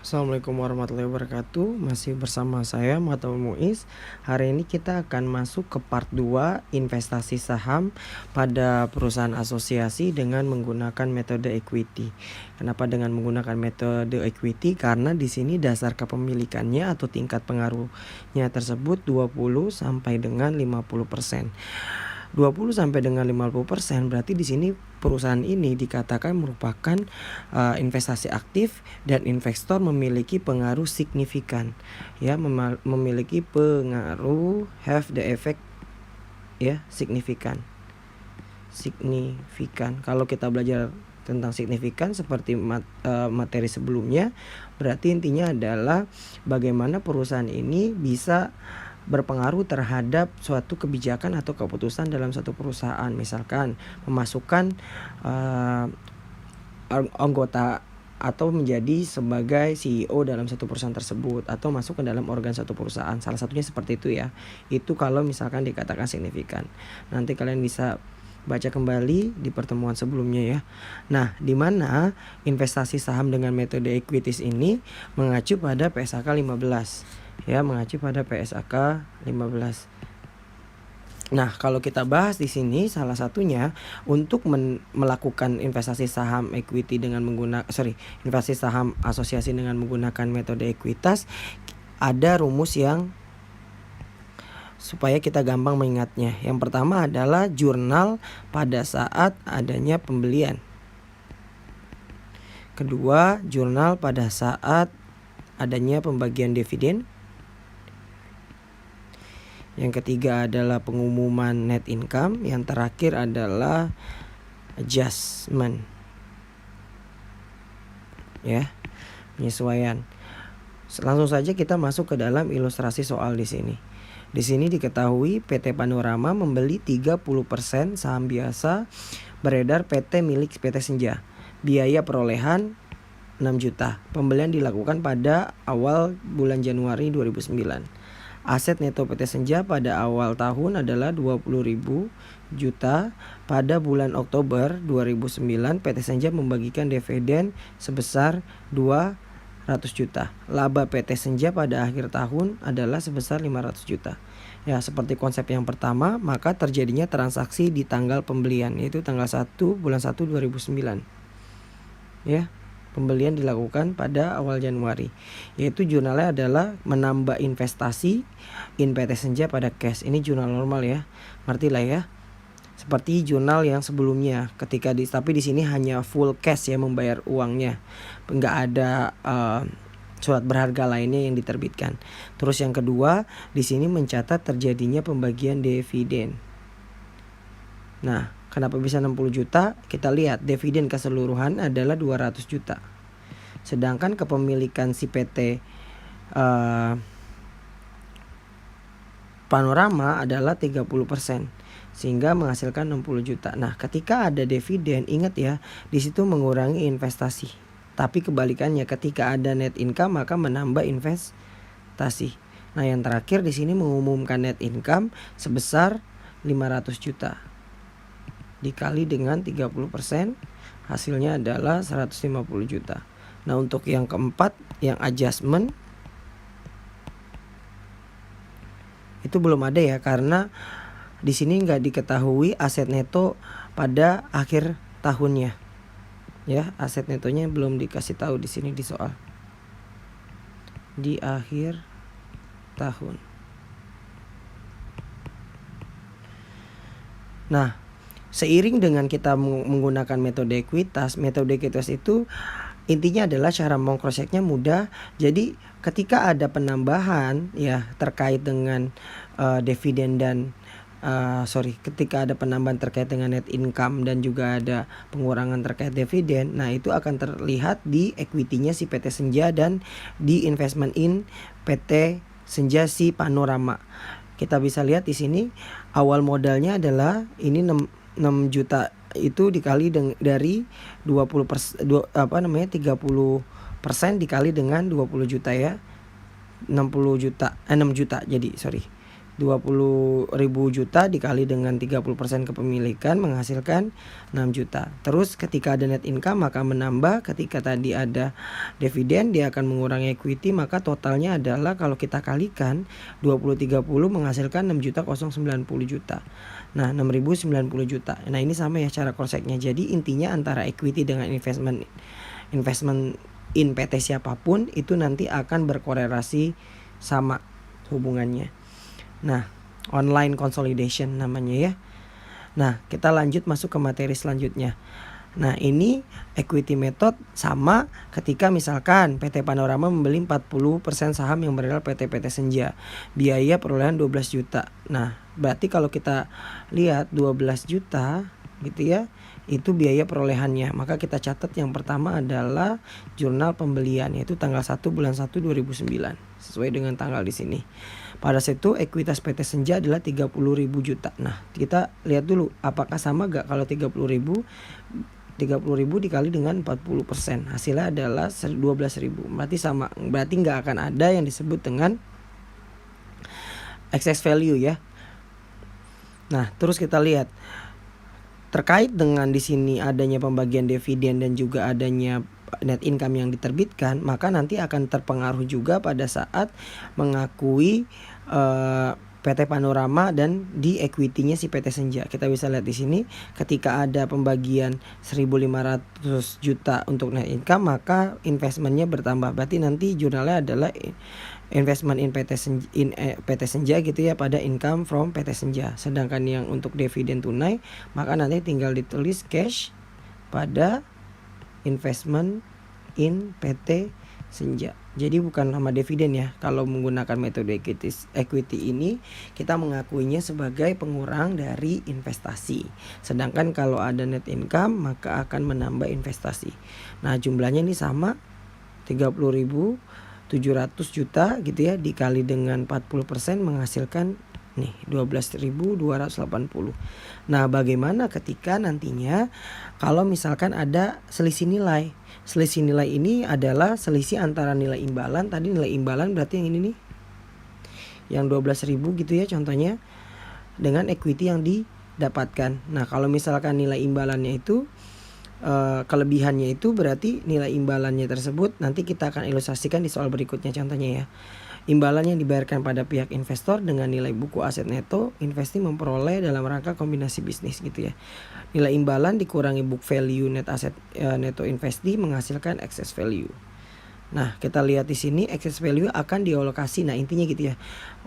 Assalamualaikum warahmatullahi wabarakatuh. Masih bersama saya Muhammad Muiz. Hari ini kita akan masuk ke part 2 investasi saham pada perusahaan asosiasi dengan menggunakan metode equity. Kenapa dengan menggunakan metode equity? Karena di sini dasar kepemilikannya atau tingkat pengaruhnya tersebut 20 sampai dengan 50%. 20 sampai dengan 50% berarti di sini perusahaan ini dikatakan merupakan investasi aktif dan investor memiliki pengaruh signifikan, ya, memiliki pengaruh have the effect, ya, signifikan. Kalau kita belajar tentang signifikan seperti materi sebelumnya, berarti intinya adalah bagaimana perusahaan ini bisa berpengaruh terhadap suatu kebijakan atau keputusan dalam satu perusahaan. Misalkan memasukkan anggota atau menjadi sebagai CEO dalam satu perusahaan tersebut, atau masuk ke dalam organ satu perusahaan. Salah satunya seperti itu, ya. Itu kalau misalkan dikatakan signifikan. Nanti kalian bisa baca kembali di pertemuan sebelumnya, ya. Nah, di mana investasi saham dengan metode equities ini mengacu pada PSAK 15, ya, mengacu pada PSAK 15. Nah, kalau kita bahas di sini salah satunya untuk melakukan investasi saham equity dengan investasi saham asosiasi dengan menggunakan metode ekuitas, ada rumus yang supaya kita gampang mengingatnya. Yang pertama adalah jurnal pada saat adanya pembelian. Kedua, jurnal pada saat adanya pembagian dividen. Yang ketiga adalah pengumuman net income. Yang terakhir adalah adjustment, ya, penyesuaian. Langsung saja kita masuk ke dalam ilustrasi soal di sini. Di sini diketahui PT Panorama membeli 30% saham biasa beredar PT milik PT Senja. Biaya perolehan 6 juta. Pembelian dilakukan pada awal bulan Januari 2009. Aset neto PT Senja pada awal tahun adalah 20.000 juta. Pada bulan Oktober 2009 PT Senja membagikan dividen sebesar 200 juta. Laba PT Senja pada akhir tahun adalah sebesar 500 juta. Ya, seperti konsep yang pertama, maka terjadinya transaksi di tanggal pembelian, yaitu tanggal 1 bulan 1 2009. Ya. Pembelian dilakukan pada awal Januari, yaitu jurnalnya adalah menambah investasi in PT Senja pada cash. Ini jurnal normal, ya, ngerti lah, ya. Seperti jurnal yang sebelumnya, tapi di sini hanya full cash, ya, membayar uangnya, nggak ada surat berharga lainnya yang diterbitkan. Terus yang kedua, di sini mencatat terjadinya pembagian dividen. Nah, kenapa bisa 60 juta? Kita lihat dividen keseluruhan adalah 200 juta. Sedangkan kepemilikan si PT Panorama adalah 30%, sehingga menghasilkan 60 juta. Nah, ketika ada dividen, ingat, ya, di situ mengurangi investasi. Tapi kebalikannya, ketika ada net income maka menambah investasi. Nah, yang terakhir di sini mengumumkan net income sebesar 500 juta. Dikali dengan 30%, hasilnya adalah 150 juta. Nah, untuk yang keempat, yang adjustment, itu belum ada, ya, karena di sini nggak diketahui aset neto pada akhir tahunnya, ya. Aset netonya belum dikasih tahu di sini di soal di akhir tahun. Nah, seiring dengan kita menggunakan metode ekuitas itu intinya adalah cara mengcross-checknya mudah. Jadi ketika ada penambahan, ya, terkait dengan dividen dan ketika ada penambahan terkait dengan net income dan juga ada pengurangan terkait dividen, nah itu akan terlihat di equity-nya si PT Senja dan di investment in PT Senja si Panorama. Kita bisa lihat di sini awal modalnya adalah ini 6 juta itu dikali dari 30% dikali dengan 20 juta, ya. 6 juta jadi 20.000 juta dikali dengan 30% kepemilikan menghasilkan 6 juta. Terus ketika ada net income maka menambah, ketika tadi ada dividen dia akan mengurangi equity, maka totalnya adalah kalau kita kalikan 20-30 menghasilkan 6.090 juta. Nah 6.090 juta. Nah ini sama ya cara cross checknya. Jadi intinya antara equity dengan investment in PT siapapun itu nanti akan berkorelasi sama hubungannya. Nah, online consolidation namanya ya. Nah, kita lanjut masuk ke materi selanjutnya. Nah, ini equity method sama ketika misalkan PT Panorama membeli 40% saham yang beredar PT Senja. Biaya perolehan 12 juta. Nah, berarti kalau kita lihat 12 juta gitu ya, itu biaya perolehannya. Maka kita catat yang pertama adalah jurnal pembelian, yaitu tanggal 1 bulan 1 2009 sesuai dengan tanggal di sini. Pada saat itu ekuitas PT Senja adalah 30.000 juta. Nah, kita lihat dulu apakah sama gak kalau 30.000 dikali dengan 40%. Hasilnya adalah 12.000. Berarti sama. Berarti gak akan ada yang disebut dengan excess value ya. Nah, terus kita lihat terkait dengan di sini adanya pembagian dividen dan juga adanya net income yang diterbitkan, maka nanti akan terpengaruh juga pada saat mengakui PT Panorama dan di equity-nya si PT Senja. Kita bisa lihat di sini ketika ada pembagian 1.500 juta untuk net income, maka investmentnya bertambah. Berarti nanti jurnalnya adalah investment in PT Senja gitu ya pada income from PT Senja. Sedangkan yang untuk dividen tunai maka nanti tinggal ditulis cash pada investment in PT Senja. Jadi bukan nama dividen ya. Kalau menggunakan metode equity ini kita mengakuinya sebagai pengurang dari investasi. Sedangkan kalau ada net income maka akan menambah investasi. Nah, jumlahnya ini sama 30.700 juta gitu ya dikali dengan 40% menghasilkan nih 12.280. Nah, bagaimana ketika nantinya kalau misalkan ada selisih nilai? Selisih nilai ini adalah selisih antara nilai imbalan. Tadi nilai imbalan berarti yang ini nih, yang 12.000 gitu ya contohnya, dengan equity yang didapatkan. Nah, kalau misalkan nilai imbalannya itu kelebihannya itu berarti nilai imbalannya tersebut nanti kita akan ilustrasikan di soal berikutnya contohnya ya. Imbalan yang dibayarkan pada pihak investor dengan nilai buku aset neto, investee memperoleh dalam rangka kombinasi bisnis gitu ya. Nilai imbalan dikurangi book value net aset neto investee menghasilkan excess value. Nah, kita lihat di sini excess value akan dialokasi. Nah, intinya gitu ya.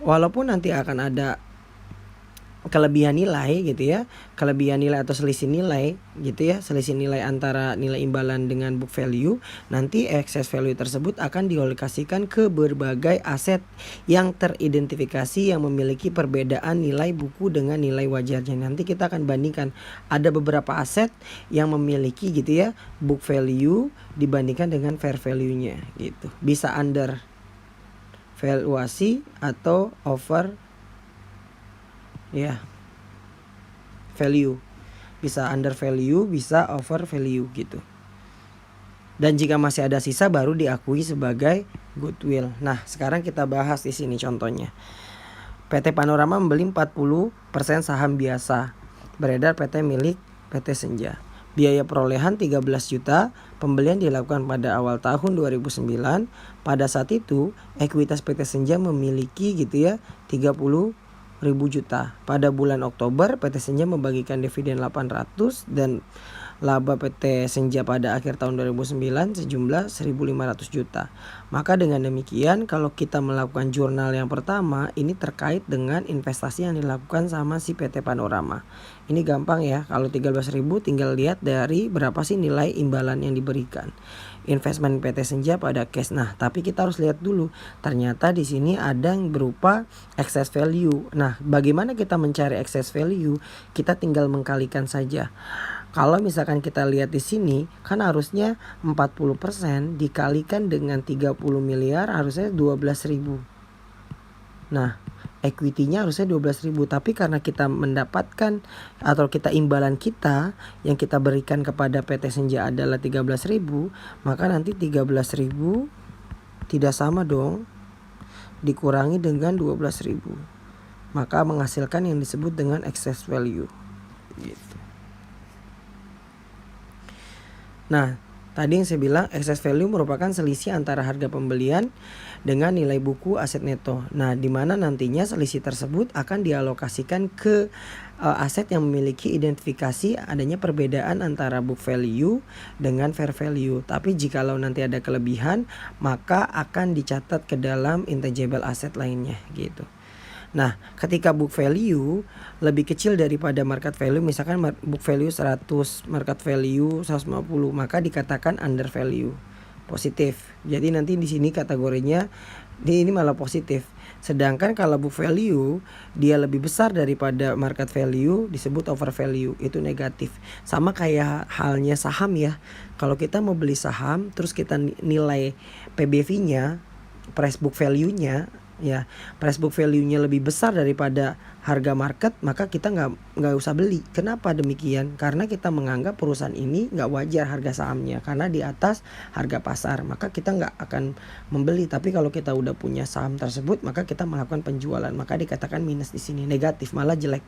Walaupun nanti akan ada kelebihan nilai gitu ya, kelebihan nilai atau selisih nilai gitu ya, selisih nilai antara nilai imbalan dengan book value, nanti excess value tersebut akan dialokasikan ke berbagai aset yang teridentifikasi yang memiliki perbedaan nilai buku dengan nilai wajarnya. Nanti kita akan bandingkan ada beberapa aset yang memiliki gitu ya book value dibandingkan dengan fair value-nya gitu. Bisa under valuasi atau over ya value, bisa under value, bisa over value gitu. Dan jika masih ada sisa baru diakui sebagai goodwill. Nah, sekarang kita bahas di sini contohnya. PT Panorama membeli 40% saham biasa beredar PT milik PT Senja. Biaya perolehan 13 juta, pembelian dilakukan pada awal tahun 2009. Pada saat itu, ekuitas PT Senja memiliki gitu ya 30.000 juta. Pada bulan Oktober PT Senja membagikan dividen 800 dan laba PT Senja pada akhir tahun 2009 sejumlah 1.500 juta. Maka dengan demikian kalau kita melakukan jurnal yang pertama ini terkait dengan investasi yang dilakukan sama si PT Panorama. Ini gampang ya, kalau 13.000 tinggal lihat dari berapa sih nilai imbalan yang diberikan. Investment PT Senja pada cash. Nah, tapi kita harus lihat dulu. Ternyata di sini ada yang berupa excess value. Nah, bagaimana kita mencari excess value? Kita tinggal mengkalikan saja. Kalau misalkan kita lihat di sini, kan harusnya 40% dikalikan dengan 30 miliar harusnya 12.000. Nah, equity-nya harusnya 12.000, tapi karena kita mendapatkan atau kita imbalan kita yang kita berikan kepada PT Senja adalah 13.000, maka nanti 13.000 tidak sama dong dikurangi dengan 12.000. maka menghasilkan yang disebut dengan excess value gitu. Nah, tadi yang saya bilang excess value merupakan selisih antara harga pembelian dengan nilai buku aset neto. Nah, di mana nantinya selisih tersebut akan dialokasikan ke aset yang memiliki identifikasi adanya perbedaan antara book value dengan fair value. Tapi jikalau nanti ada kelebihan, maka akan dicatat ke dalam intangible asset lainnya gitu. Nah, ketika book value lebih kecil daripada market value, misalkan book value 100, market value 150, maka dikatakan under value. Positif. Jadi nanti di sini kategorinya ini malah positif. Sedangkan kalau book value dia lebih besar daripada market value, disebut over value, itu negatif. Sama kayak halnya saham ya. Kalau kita mau beli saham terus kita nilai PBV-nya, price book value-nya, ya price book value-nya lebih besar daripada harga market, maka kita nggak usah beli. Kenapa demikian? Karena kita menganggap perusahaan ini nggak wajar harga sahamnya karena di atas harga pasar, maka kita nggak akan membeli. Tapi kalau kita udah punya saham tersebut, maka kita melakukan penjualan, maka dikatakan minus di sini, negatif, malah jelek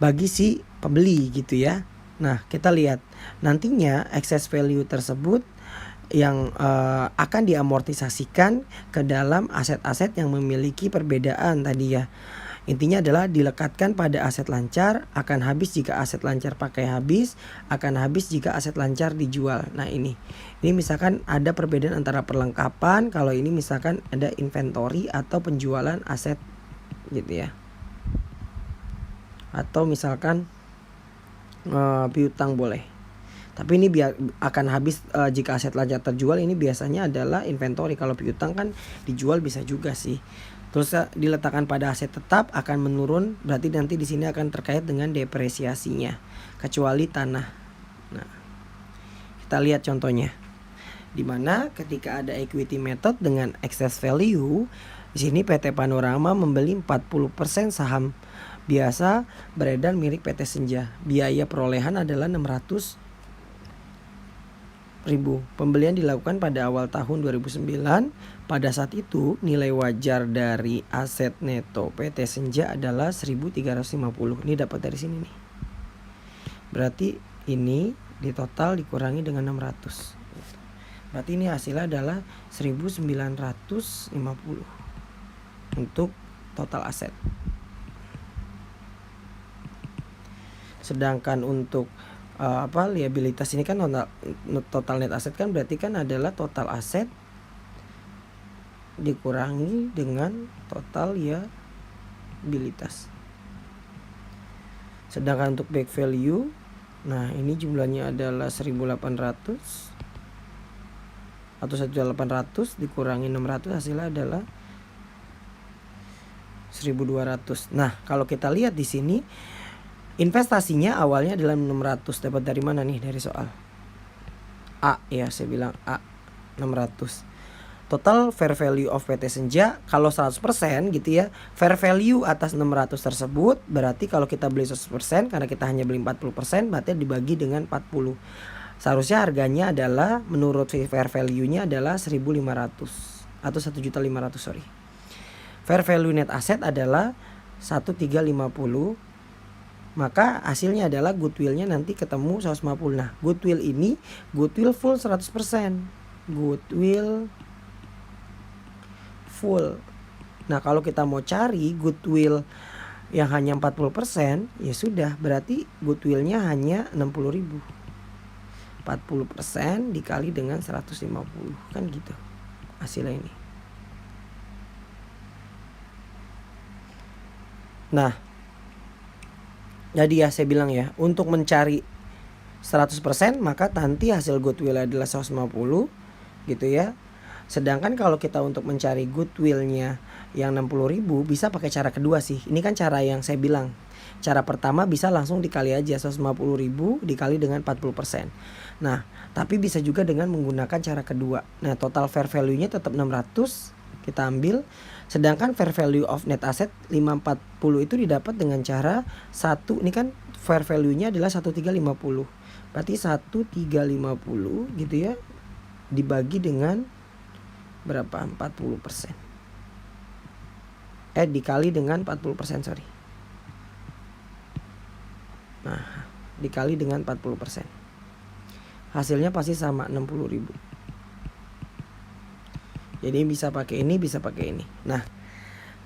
bagi si pembeli gitu ya. Nah, kita lihat nantinya excess value tersebut yang akan diamortisasikan ke dalam aset-aset yang memiliki perbedaan tadi ya. Intinya adalah dilekatkan pada aset lancar, akan habis jika aset lancar pakai habis, akan habis jika aset lancar dijual. Nah ini misalkan ada perbedaan antara perlengkapan, kalau ini misalkan ada inventory atau penjualan aset gitu ya. Atau misalkan piutang boleh. Tapi ini akan habis jika aset lancar terjual, ini biasanya adalah inventory. Kalau piutang kan dijual bisa juga sih. Terus diletakkan pada aset tetap akan menurun, berarti nanti di sini akan terkait dengan depresiasinya, kecuali tanah. Nah, kita lihat contohnya. Dimana ketika ada equity method dengan excess value, di sini PT Panorama membeli 40% saham biasa beredar milik PT Senja. Biaya perolehan adalah 600.000. Pembelian dilakukan pada awal tahun 2009. Pada saat itu nilai wajar dari aset neto PT Senja adalah 1.350. Ini dapat dari sini nih. Berarti ini di total dikurangi dengan 600. Berarti ini hasilnya adalah 1.950 untuk total aset. Sedangkan untuk liabilitas ini kan total net aset kan berarti kan adalah total aset dikurangi dengan total liabilitas. Sedangkan untuk back value, nah ini jumlahnya adalah 1.800 atau 1.800 dikurangi 600, hasilnya adalah 1.200. Nah, kalau kita lihat di sini investasinya awalnya adalah 600. Dapat dari mana nih? Dari soal A ya, saya bilang A 600. Total fair value of PT Senja kalau 100% gitu ya. Fair value atas 600 tersebut berarti kalau kita beli 100% karena kita hanya beli 40%, berarti dibagi dengan 40. Seharusnya harganya adalah menurut fair value-nya adalah 1.500 atau 1.500.000, sorry. Fair value net asset adalah 1.350. Maka hasilnya adalah goodwill-nya nanti ketemu 150. Nah, goodwill ini goodwill full 100%. Goodwill full. Nah, kalau kita mau cari goodwill yang hanya 40%, ya sudah, berarti goodwill-nya hanya 60.000. 40% dikali dengan 150, kan gitu hasilnya ini. Nah, jadi ya saya bilang ya, untuk mencari 100% maka nanti hasil goodwill adalah 150 gitu ya. Sedangkan kalau kita untuk mencari goodwill-nya yang 60.000 bisa pakai cara kedua sih. Ini kan cara yang saya bilang. Cara pertama bisa langsung dikali aja 150.000 dikali dengan 40%. Nah, tapi bisa juga dengan menggunakan cara kedua. Nah, total fair value-nya tetap 600 kita ambil. Sedangkan fair value of net asset 540 itu didapat dengan cara satu, ini kan fair value-nya adalah 1.350. Berarti 1.350 gitu ya dibagi dengan berapa? 40%. dikali dengan 40%, sorry. Nah, dikali dengan 40%. Hasilnya pasti sama 60.000. Jadi bisa pakai ini, bisa pakai ini. Nah,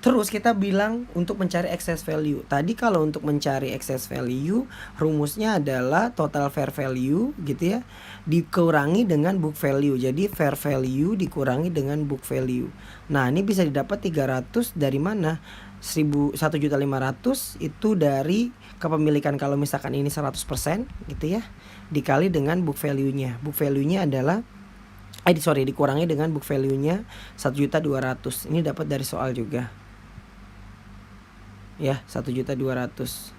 terus kita bilang untuk mencari excess value. Tadi kalau untuk mencari excess value, rumusnya adalah total fair value gitu ya, dikurangi dengan book value. Jadi fair value dikurangi dengan book value. Nah, ini bisa didapat 300 dari mana? 1.500.000 itu dari kepemilikan, kalau misalkan ini 100% gitu ya, dikali dengan book value-nya. Book value-nya adalah dikurangi dengan book value-nya 1.200.000. Ini dapat dari soal juga. Ya, 1.200.000.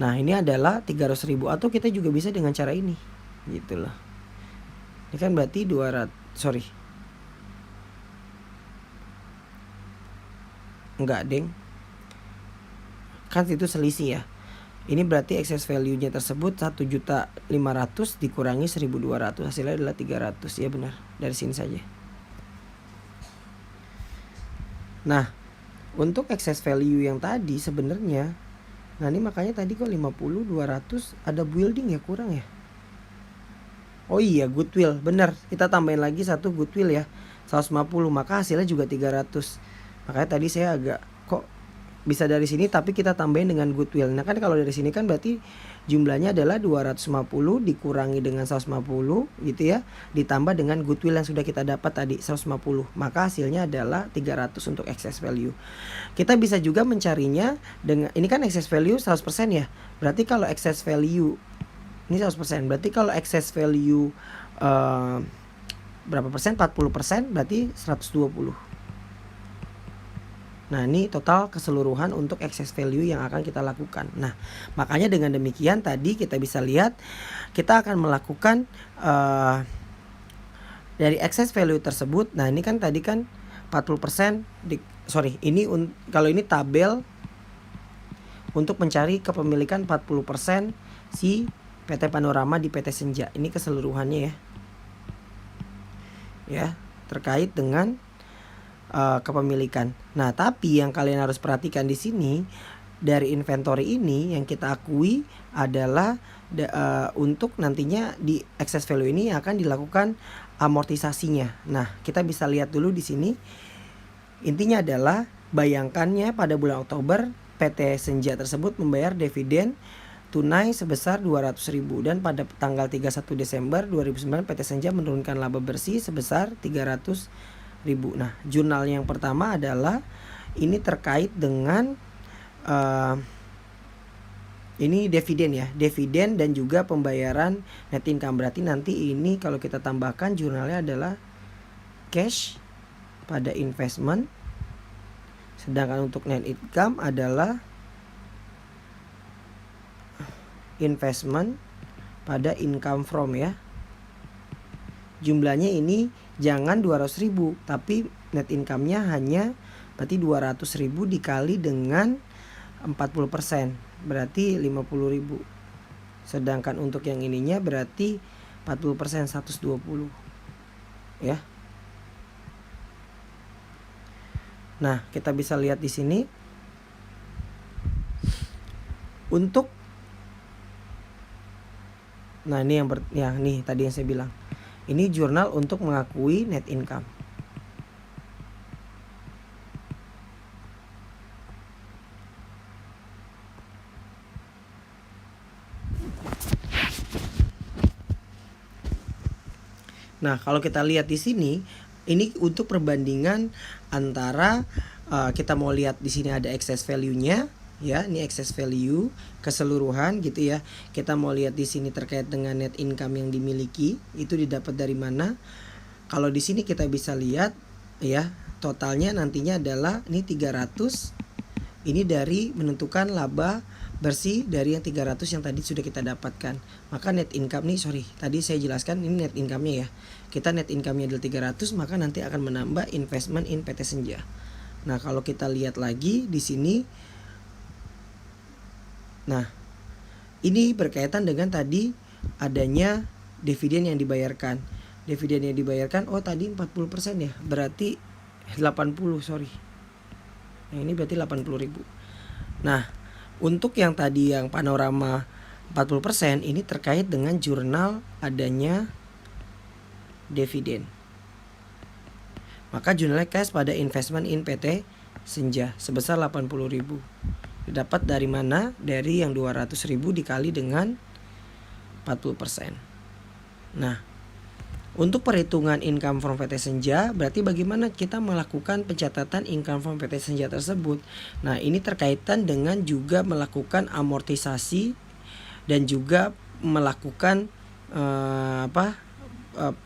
Nah, ini adalah 300.000, atau kita juga bisa dengan cara ini. Gitu loh. Ini kan berarti 200, sorry. Enggak, deng. Kan itu selisih ya. Ini berarti excess value-nya tersebut 1.500.000 dikurangi 1.200, hasilnya adalah 300. Ya benar, dari sini saja. Nah, untuk excess value yang tadi sebenarnya, nah ini makanya tadi kok 50, 200, ada building ya, kurang ya. Oh iya, goodwill, benar. Kita tambahin lagi satu goodwill ya, 150, maka hasilnya juga 300. Makanya tadi saya agak kok bisa dari sini tapi kita tambahin dengan goodwill. Nah kan kalau dari sini kan berarti jumlahnya adalah 250 dikurangi dengan 150 gitu ya, ditambah dengan goodwill yang sudah kita dapat tadi 150. Maka hasilnya adalah 300 untuk excess value. Kita bisa juga mencarinya dengan, ini kan excess value 100% ya. Berarti kalau excess value ini 100%, berarti kalau excess value berapa persen? 40%, berarti 120. Nah, ini total keseluruhan untuk excess value yang akan kita lakukan. Nah, makanya dengan demikian tadi kita bisa lihat kita akan melakukan dari excess value tersebut. Nah, ini kan tadi kan 40% kalau ini tabel untuk mencari kepemilikan 40% si PT Panorama di PT Senja. Ini keseluruhannya ya. Ya, terkait dengan kepemilikan. Nah, tapi yang kalian harus perhatikan di sini dari inventory ini yang kita akui adalah untuk nantinya di excess value ini akan dilakukan amortisasinya. Nah, kita bisa lihat dulu di sini. Intinya adalah bayangkannya pada bulan Oktober PT Senja tersebut membayar dividen tunai sebesar 200.000 dan pada tanggal 31 Desember 2009 PT Senja menurunkan laba bersih sebesar 300.000. Nah, jurnal yang pertama adalah ini terkait dengan ini dividen ya, dividen dan juga pembayaran net income. Berarti nanti ini kalau kita tambahkan jurnalnya adalah cash pada investment, sedangkan untuk net income adalah investment pada income from ya. Jumlahnya ini jangan 200.000, tapi net income-nya hanya berarti 200.000 dikali dengan 40%, berarti 50.000. Sedangkan untuk yang ininya berarti 40%, 120 ya. Nah, kita bisa lihat di sini untuk ini nih tadi yang saya bilang. Ini jurnal untuk mengakui net income. Nah, kalau kita lihat di sini, ini untuk perbandingan antara kita mau lihat di sini ada excess value-nya. Ya, ini excess value keseluruhan gitu ya. Kita mau lihat di sini terkait dengan net income yang dimiliki itu didapat dari mana. Kalau di sini kita bisa lihat ya, totalnya nantinya adalah ini 300. Ini dari menentukan laba bersih dari yang 300 yang tadi sudah kita dapatkan. Maka net income nih, tadi saya jelaskan ini net income-nya ya. Kita net income-nya adalah 300, maka nanti akan menambah investment in PT Senja. Nah, kalau kita lihat lagi di sini, nah, ini berkaitan dengan tadi adanya dividen yang dibayarkan. Dividen yang dibayarkan, tadi 40% ya, berarti 80, Yang ini berarti 80.000. Nah, untuk yang tadi yang panorama 40% ini terkait dengan jurnal adanya dividen. Maka jurnalnya cash pada investment in PT Senja sebesar 80.000. Dapat dari mana? Dari yang 200.000 dikali dengan 40%. Nah, untuk perhitungan income from PT Senja, berarti bagaimana kita melakukan pencatatan income from PT Senja tersebut. Nah, ini terkaitan dengan juga melakukan amortisasi dan juga melakukan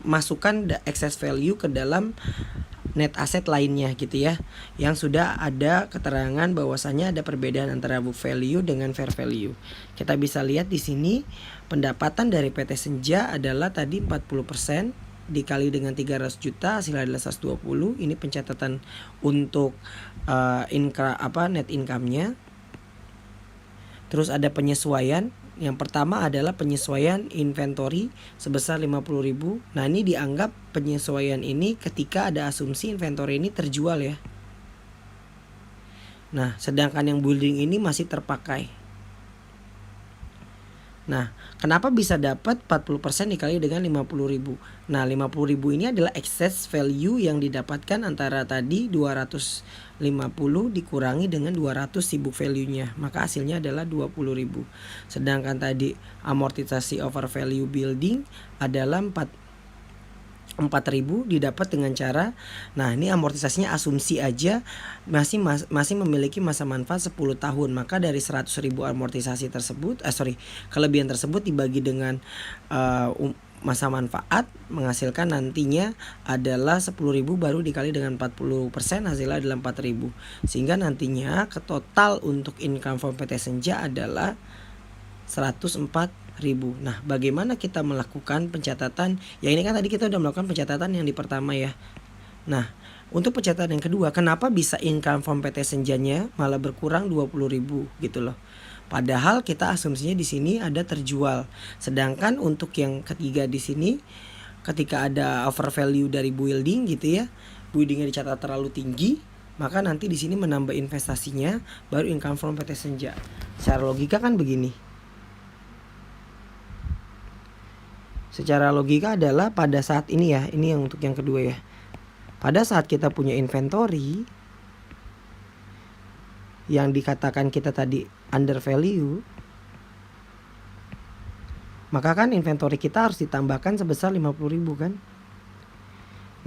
masukkan excess value ke dalam net asset lainnya gitu ya, yang sudah ada keterangan bahwasanya ada perbedaan antara book value dengan fair value. Kita bisa lihat di sini pendapatan dari PT Senja adalah tadi 40% dikali dengan 300 juta hasilnya adalah 120. Ini pencatatan untuk net income-nya. Terus ada penyesuaian. Yang pertama adalah penyesuaian inventory sebesar 50.000. Nah, ini dianggap penyesuaian ini ketika ada asumsi inventory ini terjual ya. Nah, sedangkan yang building ini masih terpakai. Nah, kenapa bisa dapat 40% dikali dengan 50.000? Nah, 50.000 ini adalah excess value yang didapatkan antara tadi 250 dikurangi dengan 200 si book value-nya. Maka hasilnya adalah 20.000. Sedangkan tadi amortisasi over value building adalah 4.000 didapat dengan cara, nah ini amortisasinya asumsi aja masih memiliki masa manfaat 10 tahun. Maka dari 100.000 amortisasi tersebut kelebihan tersebut dibagi dengan masa manfaat menghasilkan nantinya adalah 10.000 baru dikali dengan 40% hasilnya adalah 4.000. Sehingga nantinya ke total untuk income from PT Senja adalah 104.000. Nah, bagaimana kita melakukan pencatatan? Ya ini kan tadi kita udah melakukan pencatatan yang di pertama ya. Nah, untuk pencatatan yang kedua, kenapa bisa income from PT Senjanya malah berkurang 20.000 gitu loh. Padahal kita asumsinya di sini ada terjual. Sedangkan untuk yang ketiga di sini ketika ada over value dari building gitu ya, buildingnya dicatat terlalu tinggi, maka nanti di sini menambah investasinya baru income from PT Senja. Secara logika kan begini. Secara logika adalah pada saat ini ya, ini yang untuk yang kedua ya. Pada saat kita punya inventory yang dikatakan kita tadi under value, maka kan inventory kita harus ditambahkan sebesar 50.000 kan.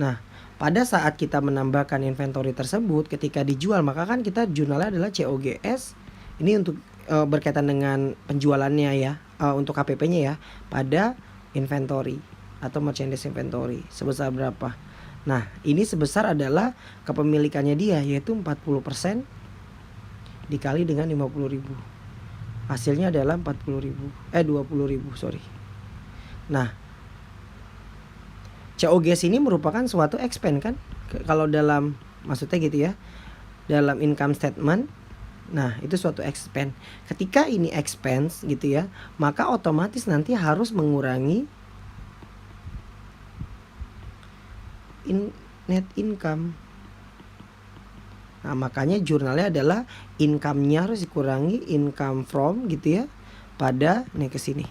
Nah, pada saat kita menambahkan inventory tersebut ketika dijual, maka kan kita jurnalnya adalah COGS. Ini untuk berkaitan dengan penjualannya ya, untuk KPP-nya ya, pada inventory atau merchandise inventory sebesar berapa. Nah, ini sebesar adalah kepemilikannya dia, yaitu 40% dikali dengan 50.000. Hasilnya adalah 20.000, sorry. Nah, COGS ini merupakan suatu expense kan? Kalau dalam, maksudnya gitu ya, dalam income statement. Nah, itu suatu expense. Ketika ini expense gitu ya, maka otomatis nanti harus mengurangi net income. Nah, makanya jurnalnya adalah income-nya harus dikurangi income from gitu ya, pada nih ke sini.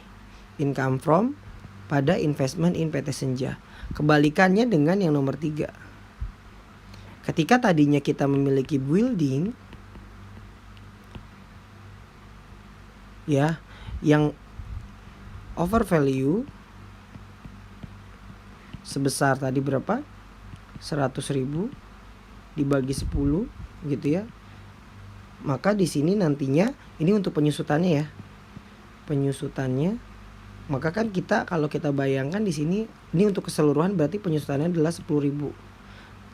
Income from pada investment in PT Senja. Kebalikannya dengan yang nomor 3. Ketika tadinya kita memiliki building ya, yang over value sebesar tadi berapa? 100.000 dibagi 10 gitu ya. Maka di sini nantinya ini untuk penyusutannya ya. Penyusutannya, maka kan kita kalau kita bayangkan di sini ini untuk keseluruhan berarti penyusutannya adalah 10.000.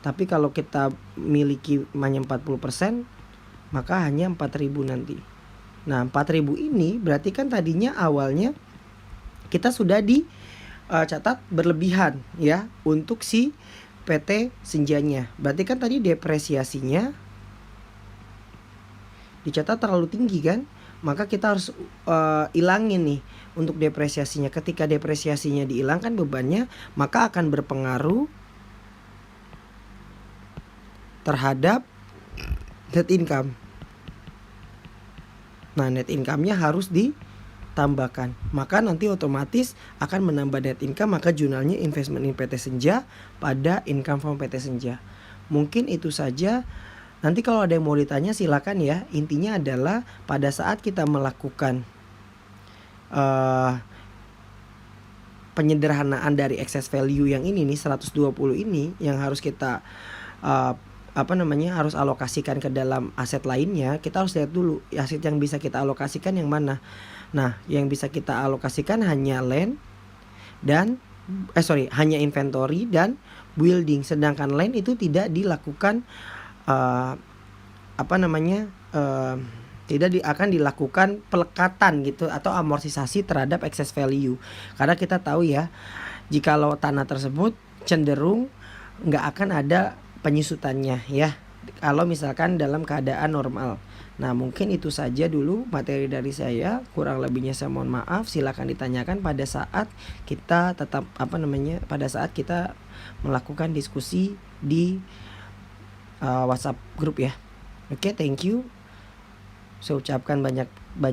Tapi kalau kita miliki hanya 40%, maka hanya 4.000 nanti. Nah, 4.000 ini berarti kan tadinya awalnya kita sudah dicatat berlebihan ya untuk si PT Senjanya. Berarti kan tadi depresiasinya dicatat terlalu tinggi kan? Maka kita harus ilangin nih untuk depresiasinya. Ketika depresiasinya dihilangkan bebannya, maka akan berpengaruh terhadap net income. Nah, net income-nya harus ditambahkan. Maka nanti otomatis akan menambah net income, maka jurnalnya investment in PT Senja pada income from PT Senja. Mungkin itu saja. Nanti kalau ada yang mau ditanya silakan ya. Intinya adalah pada saat kita melakukan penyederhanaan dari excess value yang ini nih 120 ini yang harus kita harus alokasikan ke dalam aset lainnya. Kita harus lihat dulu aset yang bisa kita alokasikan yang mana. Nah, yang bisa kita alokasikan hanya land dan hanya inventory dan building. Sedangkan land itu tidak dilakukan akan dilakukan pelekatan gitu atau amortisasi terhadap excess value. Karena kita tahu ya, jikalau tanah tersebut cenderung nggak akan ada penyusutannya ya, kalau misalkan dalam keadaan normal. Nah, mungkin itu saja dulu materi dari saya. Kurang lebihnya saya mohon maaf. Silakan ditanyakan pada saat kita pada saat kita melakukan diskusi di WhatsApp grup ya. Oke, thank you. Saya ucapkan banyak